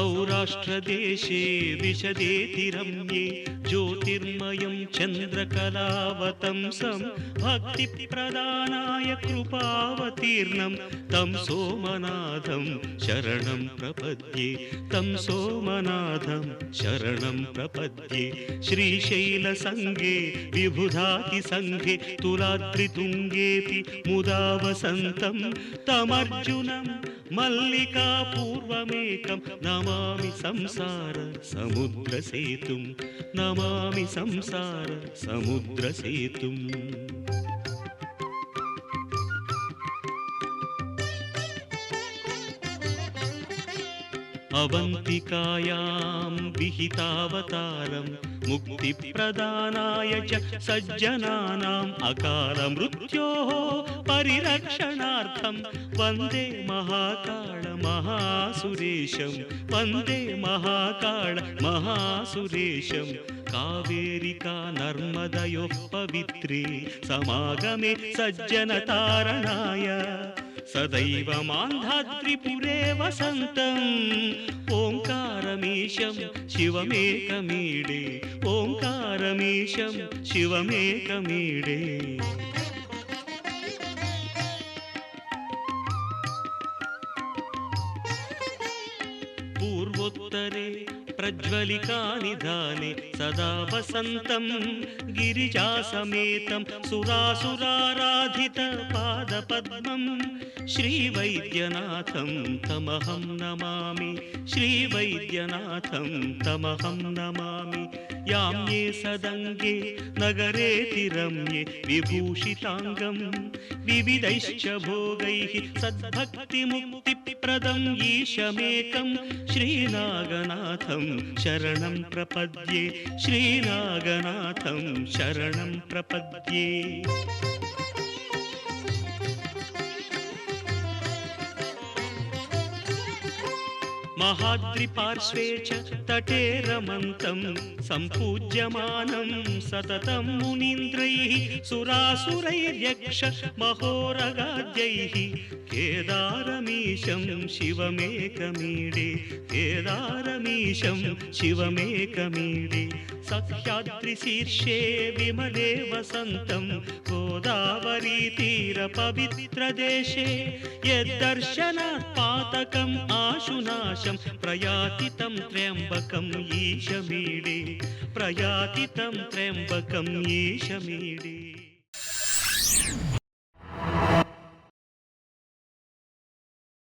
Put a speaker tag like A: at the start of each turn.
A: सौराष्ट्रदेशे विशदेति रम्ये ज्योतिर्मयं चन्द्रकलावतंसं भक्तिप्रदानाय कृपावतीर्णं तं सोमनाथं शरणं प्रपद्ये तं सोमनाथं शरणं प्रपद्ये। श्रीशैलसङ्गे विबुधातिसङ्गे तुलाद्रितुङ्गेऽपि मुदा वसन्तं तमर्जुनं मल्लिकापूर्वमेकं नमामि संसार समुद्रसेतुं नमामि संसार समुद्रसेतुम्। अवन्तिकायां विहितावतारं मुक्तिप्रदानाय च सज्जनानाम् अकालमृत्योः परिरक्षणार्थं वन्दे महाकाल महासुरेशं वन्दे महाकाल महासुरेशं। कावेरिका नर्मदयोः पवित्रे समागमे सज्जनतारणाय सदैव मान्धात्रिपुरे वसन्तम् ओङ्कारमीशं शिवमेकमीडे ओङ्कारमीशं शिवमेकमीडे। पूर्वोत्तरे प्रज्वलिकानिधाने सदा वसन्तं गिरिजासमेतं सुरासुराराधितपादपद्मं श्रीवैद्यनाथं तमहं नमामि श्रीवैद्यनाथं तमहं नमामि। याम्ये सदङ्गे नगरेति रम्ये विभूषिताङ्गं विविधैश्च भोगैः सद्भक्तिमुक्तिप्रदं ईशमेकं श्रीनागनाथं शरणं प्रपद्ये श्रीनागनाथं शरणं प्रपद्ये। महाद्रिपार्श्वे च तटे रमन्तं सम्पूज्यमानं सततं मुनीन्द्रैः सुरासुरैर्यक्ष महोरगाद्यैः केदारमीशं शिवमेकमीडे केदारमीशं शिवमेकमीडे। सह्याद्रिशीर्षे विमले वसन्तं गोदावरीतीरपवित्रदेशे यद्दर्शनात् पातकम् आशुनाशं प्रयाति तं त्र्यम्बकम् ईशमीडे प्रयाति तं त्र्यम्बकम् ईशमीडे।